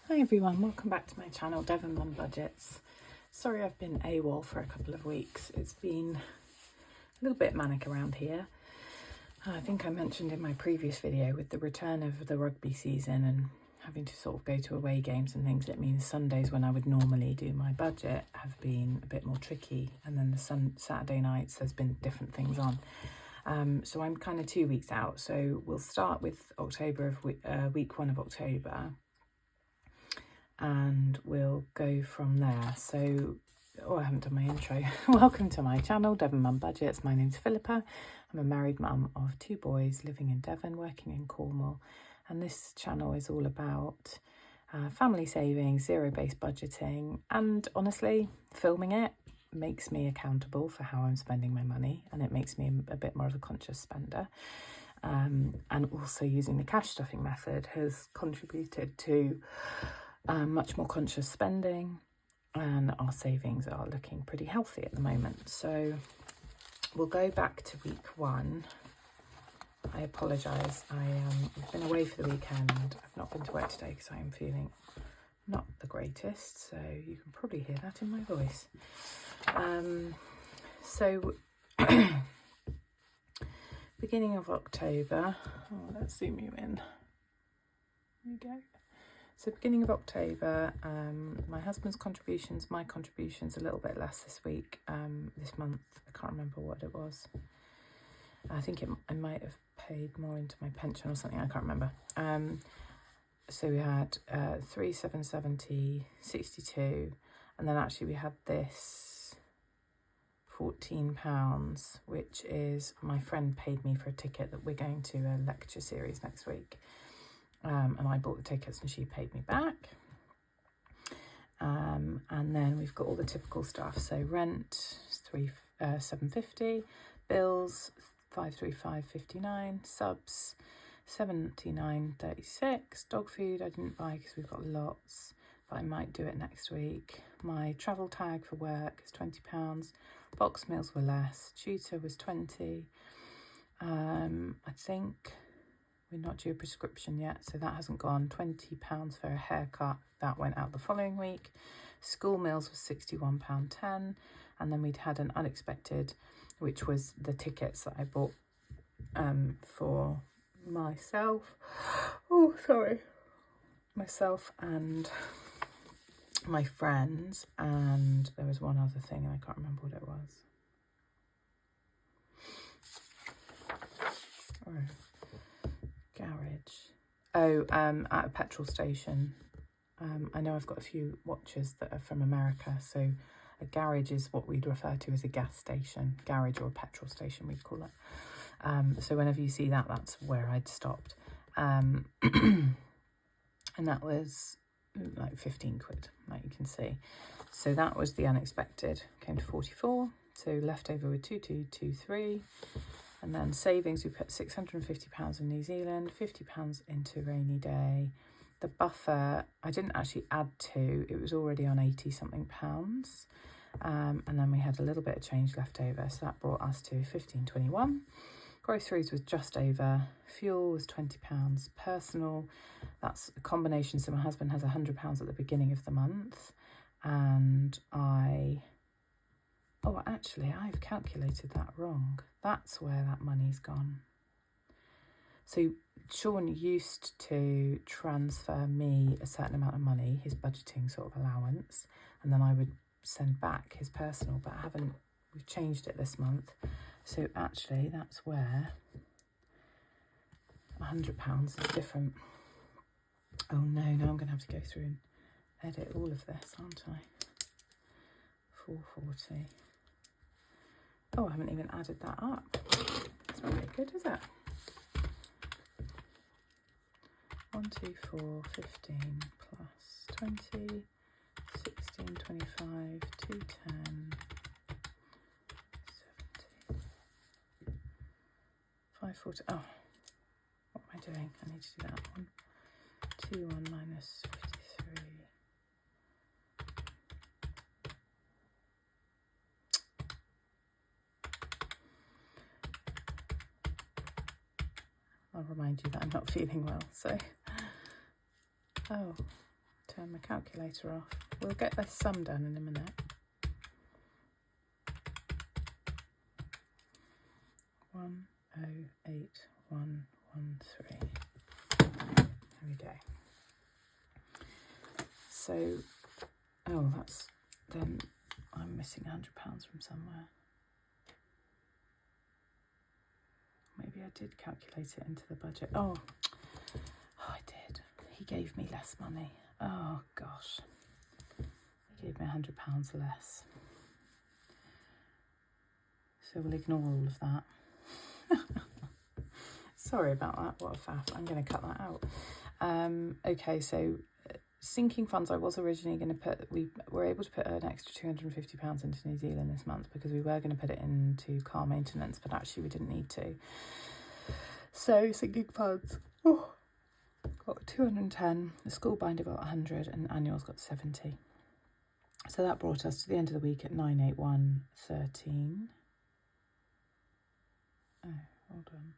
Hi everyone, welcome back to my channel, Devon Mum Budgets. Sorry I've been AWOL for a couple of weeks. It's been a little bit manic around here. I think I mentioned in my previous video with the return of the rugby season and having to sort of go to away games and things, it means Sundays when I would normally do my budget have been a bit more tricky, and then the Saturday nights there's been different things on. So I'm kind of 2 weeks out, so we'll start with week 1 of October. And we'll go from there. So, I haven't done my intro. Welcome to my channel, Devon Mum Budgets. My name's Philippa. I'm a married mum of 2 boys living in Devon, working in Cornwall. And this channel is all about family savings, zero-based budgeting. And honestly, filming it makes me accountable for how I'm spending my money. And it makes me a bit more of a conscious spender. And also using the cash stuffing method has contributed to much more conscious spending, and our savings are looking pretty healthy at the moment. So we'll go back to week 1. I apologise, I've been away for the weekend. I've not been to work today because I am feeling not the greatest, so you can probably hear that in my voice. Beginning of October, let's zoom you in. There we go. So beginning of October, my husband's contributions, my contributions a little bit less this month. I can't remember what it was. I think I might have paid more into my pension or something, I can't remember. So we had 3,770, 62, and then actually we had this £14, which is my friend paid me for a ticket that we're going to a lecture series next week. And I bought the tickets and she paid me back. And then we've got all the typical stuff. So rent, £750, bills, £535.59, subs, £79.36, dog food I didn't buy because we've got lots, but I might do it next week. My travel tag for work is £20, box meals were less, tutor was £20. I think we're not due a prescription yet, so that hasn't gone. £20 for a haircut, that went out the following week. School meals was £61.10, and then we'd had an unexpected, which was the tickets that I bought for myself. Myself and my friends, and there was one other thing and I can't remember what it was. Garage. At a petrol station. I know I've got a few watches that are from America, so a garage is what we'd refer to as a gas station. Garage or a petrol station, we'd call it. So whenever you see that, that's where I'd stopped. And that was like 15 quid, like you can see. So that was the unexpected, came to 44. So left over with 2223. And then savings, we put £650 in New Zealand, £50 into rainy day. The buffer, I didn't actually add to, it was already on 80 something pounds. And then we had a little bit of change left over, so that brought us to 1521. Groceries was just over, fuel was £20, personal, that's a combination, so my husband has £100 at the beginning of the month, and I've calculated that wrong. That's where that money's gone. So Sean used to transfer me a certain amount of money, his budgeting sort of allowance, and then I would send back his personal, but we've changed it this month. So actually that's where £100 is different. Oh no, now I'm going to have to go through and edit all of this, aren't I? 440. Oh, I haven't even added that up. That's not very good, is it? 1, 2, 4, 15 plus 20, 16, 25, 210, 70, 540. Oh, what am I doing? I need to do that one. 21 minus 53. I'll remind you that I'm not feeling well, so turn my calculator off. We'll get this sum done in a minute. 108113. There we go. So, oh, that's, then I'm missing £100 from somewhere. Maybe I did calculate it into the budget. Oh, I did. He gave me less money. Oh, gosh. He gave me £100 less. So we'll ignore all of that. Sorry about that. What a faff. I'm going to cut that out. Okay, so sinking funds, I was originally going to put, we were able to put an extra £250 into New Zealand this month because we were going to put it into car maintenance, but actually we didn't need to. So sinking funds, got 210, the school binder got 100 and annuals got 70. So that brought us to the end of the week at 98113. Oh, hold on.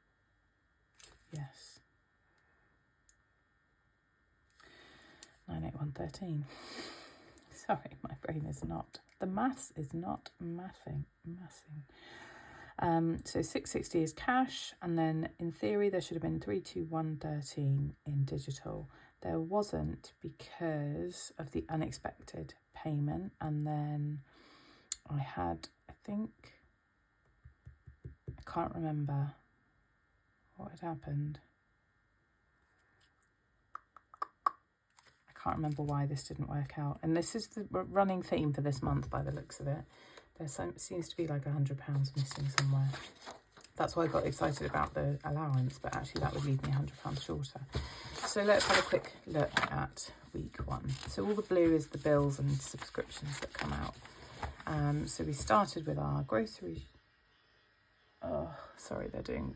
Yes. 98113. Sorry, my brain is not. The maths is not mathing. So 660 is cash, and then in theory there should have been 32113 in digital. There wasn't because of the unexpected payment, and then I had, I think, I can't remember what had happened. I can't remember why this didn't work out. And this is the running theme for this month by the looks of it. There seems to be like £100 missing somewhere. That's why I got excited about the allowance, but actually that would leave me £100 shorter. So let's have a quick look at week 1. So all the blue is the bills and subscriptions that come out. So we started with our groceries. Oh, sorry, they're doing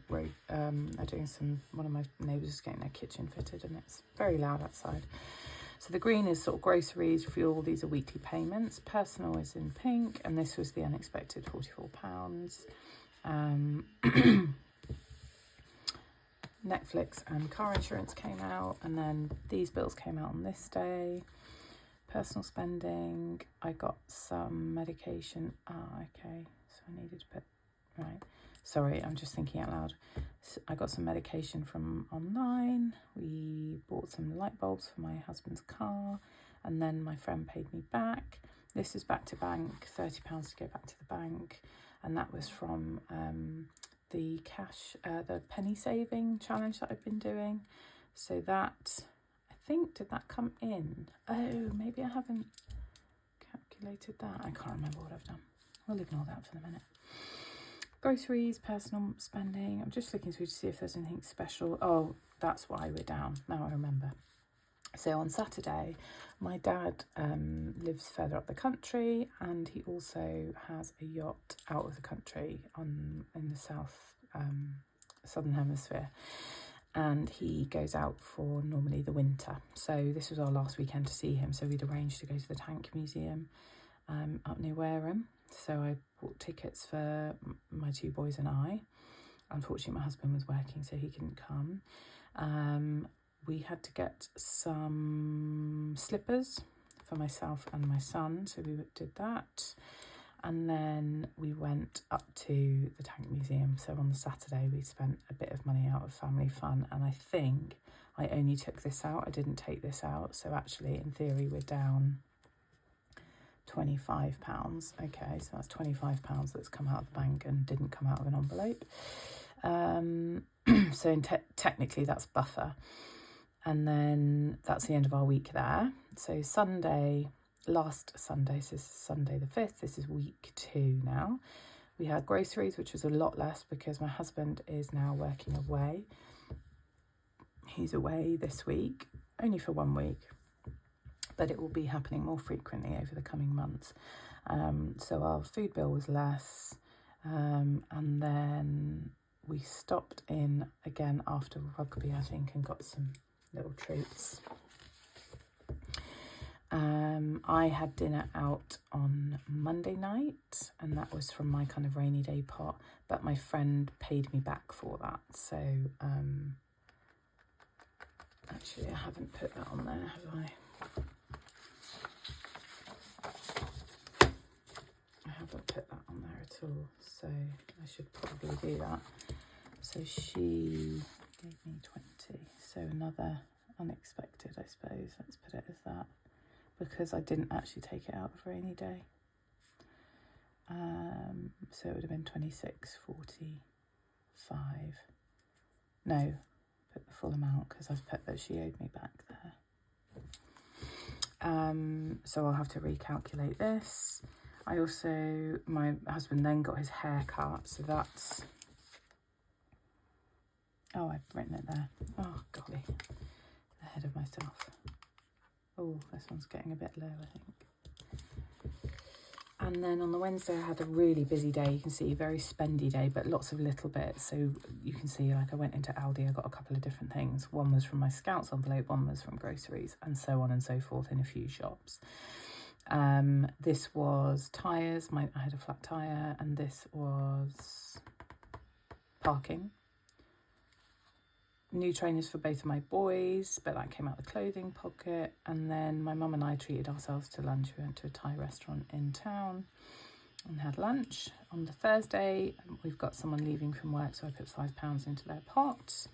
some, one of my neighbours is getting their kitchen fitted and it's very loud outside. So the green is sort of groceries, fuel, these are weekly payments. Personal is in pink, and this was the unexpected £44. Netflix and car insurance came out, and then these bills came out on this day. Personal spending, I got some medication. Okay, so I needed to put, right. Sorry, I'm just thinking out loud. So I got some medication from online. We bought some light bulbs for my husband's car, and then my friend paid me back. This is back to bank, £30 to go back to the bank, and that was from the cash, the penny saving challenge that I've been doing. So that, I think, did that come in? Oh, maybe I haven't calculated that. I can't remember what I've done. We'll ignore that for the minute. Groceries, personal spending. I'm just looking through to see if there's anything special. Oh, that's why we're down. Now I remember. So on Saturday, my dad lives further up the country, and he also has a yacht out of the country in the southern hemisphere. And he goes out for normally the winter. So this was our last weekend to see him. So we'd arranged to go to the Tank Museum up near Wareham. So I bought tickets for my 2 boys and I. Unfortunately, my husband was working, so he couldn't come. We had to get some slippers for myself and my son, so we did that. And then we went up to the Tank Museum. So on the Saturday, we spent a bit of money out of family fun. And I think I only took this out. I didn't take this out. So actually, in theory, we're down £25. Okay, so that's £25 that's come out of the bank and didn't come out of an envelope. So technically that's buffer. And then that's the end of our week there. So Sunday, last Sunday, so this is Sunday the 5th, this is week 2 now. We had groceries, which was a lot less because my husband is now working away. He's away this week, only for 1 week. But it will be happening more frequently over the coming months. So our food bill was less, and then we stopped in again after rugby, I think, and got some little treats. I had dinner out on Monday night, and that was from my kind of rainy day pot, but my friend paid me back for that. So actually I haven't put that on there, have I? all, so I should probably do that. So she gave me 20, so another unexpected, I suppose. Let's put it as that, because I didn't actually take it out of rainy day. So it would have been 26.45. No, put the full amount because I've put that she owed me back there. So I'll have to recalculate this. I also, my husband then got his hair cut, so that's, oh, I've written it there. Oh, golly, ahead of myself. Oh, this one's getting a bit low, I think. And then on the Wednesday, I had a really busy day. You can see, very spendy day, but lots of little bits. So you can see, like, I went into Aldi, I got a couple of different things. One was from my Scouts envelope, one was from groceries, and so on and so forth in a few shops. This was tyres. I had a flat tyre, and this was parking. New trainers for both of my boys, but that came out of the clothing pocket. And then my mum and I treated ourselves to lunch. We went to a Thai restaurant in town and had lunch. On the Thursday, we've got someone leaving from work, so I put £5 into their pot.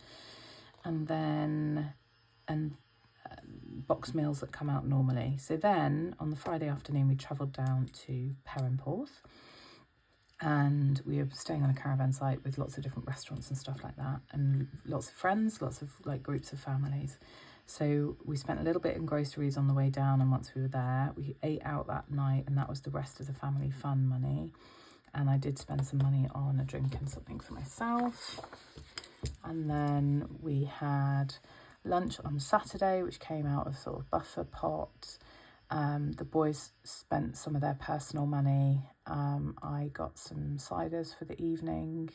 And then box meals that come out normally. So then on the Friday afternoon, we travelled down to Perranporth. And we were staying on a caravan site with lots of different restaurants and stuff like that, and lots of friends, lots of like groups of families. So we spent a little bit in groceries on the way down, and once we were there, we ate out that night, and that was the rest of the family fun money. And I did spend some money on a drink and something for myself. And then we had lunch on Saturday, which came out of sort of buffer pot. The boys spent some of their personal money. I got some ciders for the evening.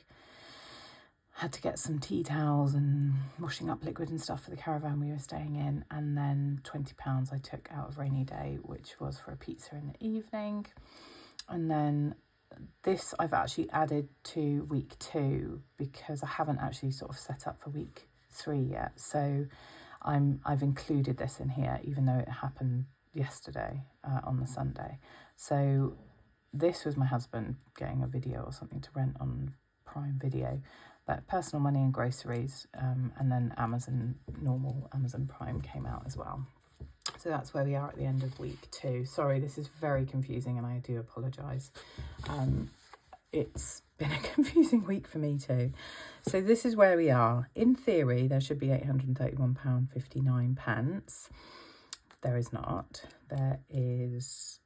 Had to get some tea towels and washing up liquid and stuff for the caravan we were staying in. And then £20 I took out of rainy day, which was for a pizza in the evening. And then this I've actually added to week 2 because I haven't actually sort of set up for week 3 yet. So I've included this in here, even though it happened yesterday on the Sunday. So this was my husband getting a video or something to rent on Prime Video, but personal money and groceries, and then normal Amazon Prime came out as well. So that's where we are at the end of week 2. Sorry, this is very confusing and I do apologise. It's been a confusing week for me too. So this is where we are. In theory, there should be £831.59. There is not. There is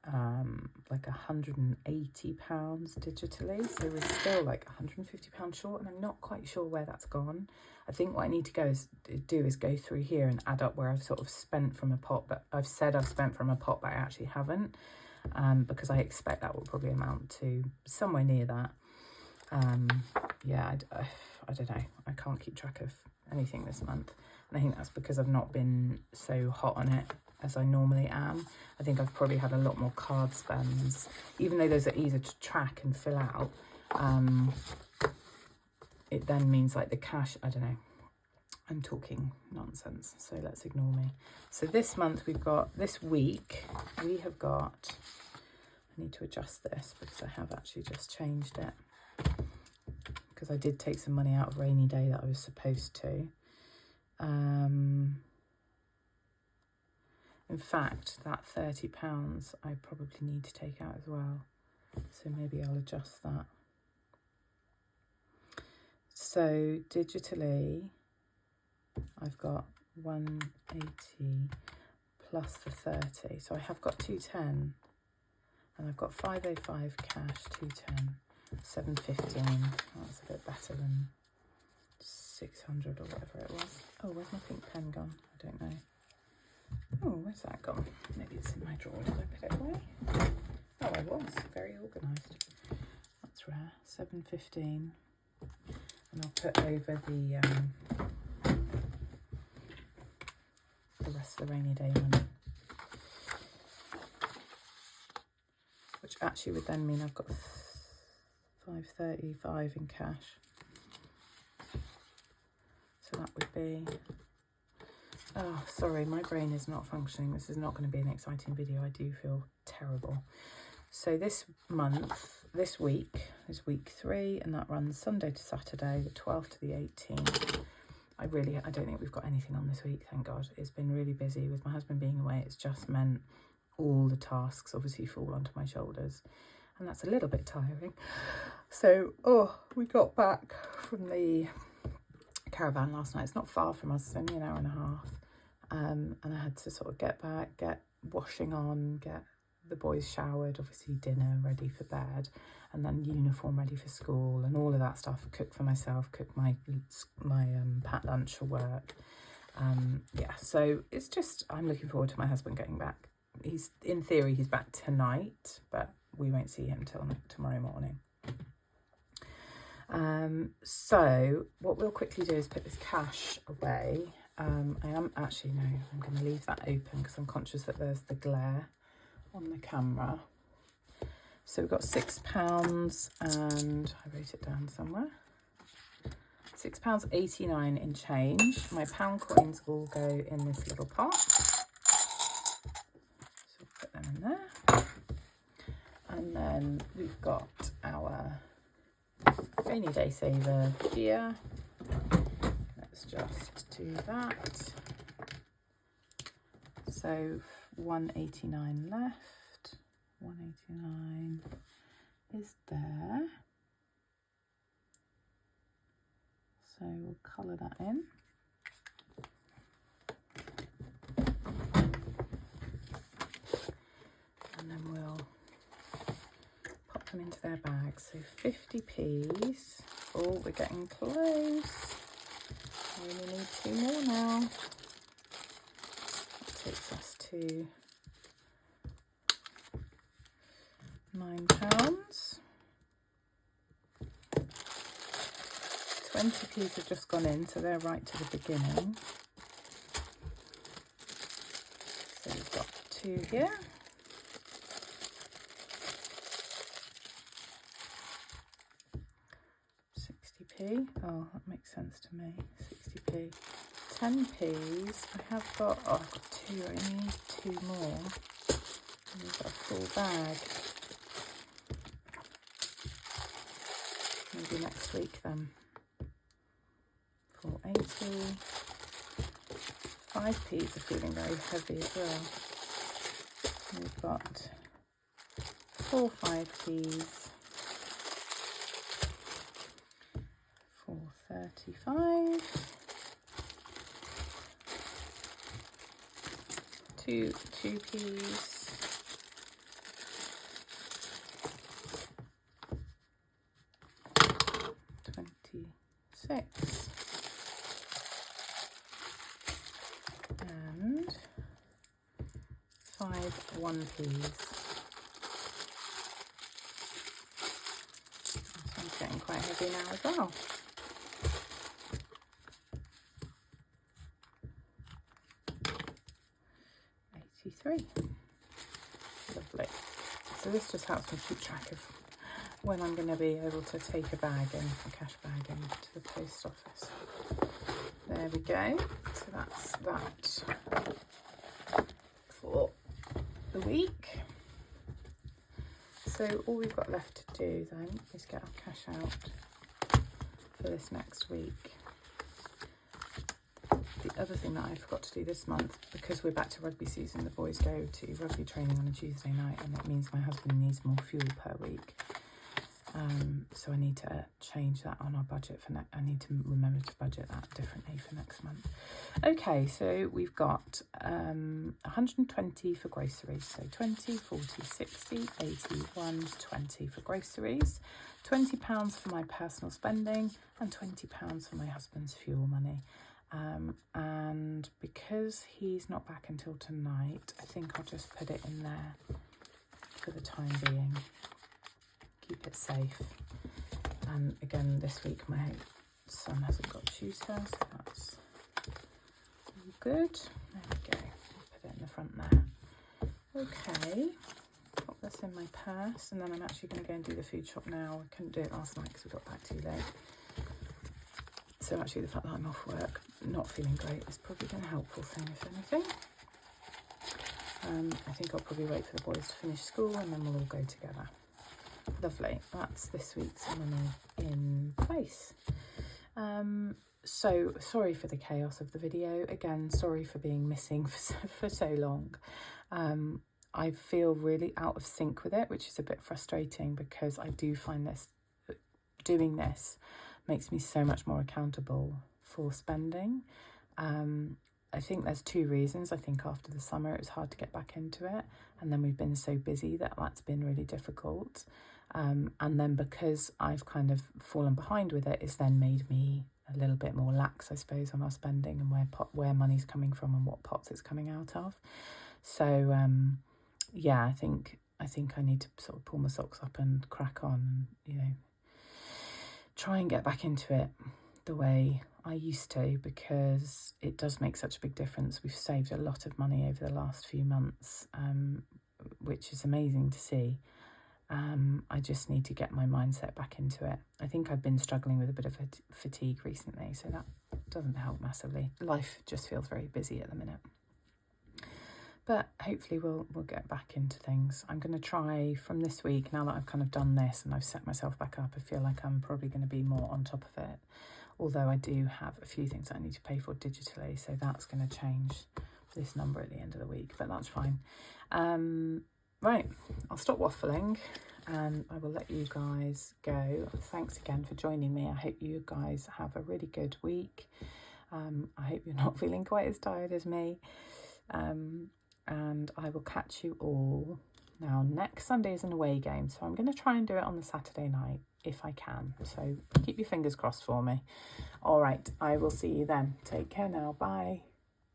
like £180 digitally. So we're still like £150 short, and I'm not quite sure where that's gone. I think what I need to do is go through here and add up where I've sort of spent from a pot, but I've said I've spent from a pot, but I actually haven't, because I expect that will probably amount to somewhere near that. Yeah, I don't know. I can't keep track of anything this month. And I think that's because I've not been so hot on it as I normally am. I think I've probably had a lot more card spends, even though those are easier to track and fill out. It then means like the cash, I don't know, I'm talking nonsense, so let's ignore me. So this month this week we have got, I need to adjust this because I have actually just changed it, because I did take some money out of rainy day that I was supposed to. In fact, that £30 I probably need to take out as well. So maybe I'll adjust that. So digitally, I've got 180 plus the 30. So I have got 210, and I've got 505 cash, 210, 715. That's a bit better than 600 or whatever it was. Oh, where's my pink pen gone? I don't know. Oh, where's that gone? Maybe it's in my drawer. Did I put it away? Oh, I was very organised. That's rare. 715. And I'll put over the rest of the rainy day money, which actually would then mean I've got 535 in cash. So that would be, oh, sorry, my brain is not functioning. This is not going to be an exciting video. I do feel terrible. So this week is week 3, and that runs Sunday to Saturday, the 12th to the 18th. I don't think we've got anything on this week, thank God. It's been really busy with my husband being away. It's just meant all the tasks obviously fall onto my shoulders, and that's a little bit tiring. So, we got back from the caravan last night. It's not far from us, it's only an hour and a half. And I had to sort of get back, get washing on, get the boys showered, obviously dinner ready for bed, and then uniform ready for school and all of that stuff. Cook for myself, cook my packed lunch for work. Yeah, so it's just, I'm looking forward to my husband getting back. In theory he's back tonight, but we won't see him till tomorrow morning. So what we'll quickly do is put this cash away. I'm going to leave that open because I'm conscious that there's the glare on the camera. So we've got £6, and I wrote it down somewhere. £6.89 in change. My pound coins all go in this little pot. So we'll put them in there. And then we've got our rainy day saver here. Let's just do that. So £1.89 left. £1.89 is there. So we'll colour that in. And then we'll pop them into their bags. So 50p's. Oh, we're getting close. We only need 2 more now. That takes us to £9. 20p's have just gone in, so they're right to the beginning. So we've got 2 here. Oh, that makes sense to me. 60p. 10p's. I've got 2. I need 2 more. And we've got a full bag. Maybe next week then. 4.80. 5p's are feeling very heavy as well. And we've got 4 5p's. 4.35. 2 2p's. 26. And 5 1p's. This one's getting quite heavy now as well. 83. Lovely. So this just helps me keep track of when I'm going to be able to take a bag in, a cash bag in to the post office. There we go. So that's that for the week. So all we've got left to do then is get our cash out for this next week. The other thing that I forgot to do this month, because we're back to rugby season, the boys go to rugby training on a Tuesday night, and it means my husband needs more fuel per week. So I need to change that on our budget for I need to remember to budget that differently for next month. Okay, so we've got 120 for groceries. So 20, 40, 60, 80, 120 for groceries, £20 for my personal spending, and £20 for my husband's fuel money. And because he's not back until tonight, I think I'll just put it in there for the time being. Keep it safe. And again, this week my son hasn't got tutor, so that's all good. There we go. Put it in the front there. Okay, pop this in my purse, and then I'm actually going to go and do the food shop now. I couldn't do it last night because we got back too late. So actually the fact that I'm off work, not feeling great, is probably been a helpful thing, if anything. I think I'll probably wait for the boys to finish school and then we'll all go together. Lovely. That's this week's money in place. So sorry for the chaos of the video. Again, sorry for being missing for so long. I feel really out of sync with it, which is a bit frustrating because I do find doing this makes me so much more accountable for spending. I think there's two reasons. I think after the summer it was hard to get back into it, and then we've been so busy that's been really difficult. And then because I've kind of fallen behind with it, it's then made me a little bit more lax, I suppose, on our spending and where money's coming from and what pots it's coming out of. So yeah, I think I need to sort of pull my socks up and crack on and, try and get back into it the way I used to, because it does make such a big difference. We've saved a lot of money over the last few months, which is amazing to see. I just need to get my mindset back into it. I think I've been struggling with a bit of fatigue recently, so that doesn't help massively. Life just feels very busy at the minute. But hopefully we'll get back into things. I'm going to try from this week, now that I've kind of done this and I've set myself back up, I feel like I'm probably going to be more on top of it. Although I do have a few things I need to pay for digitally, so that's going to change this number at the end of the week, but that's fine. Right, I'll stop waffling and I will let you guys go. Thanks again for joining me. I hope you guys have a really good week. I hope you're not feeling quite as tired as me. And I will catch you all. Now, next Sunday is an away game, so I'm going to try and do it on the Saturday night if I can. So keep your fingers crossed for me. All right, I will see you then. Take care now. Bye.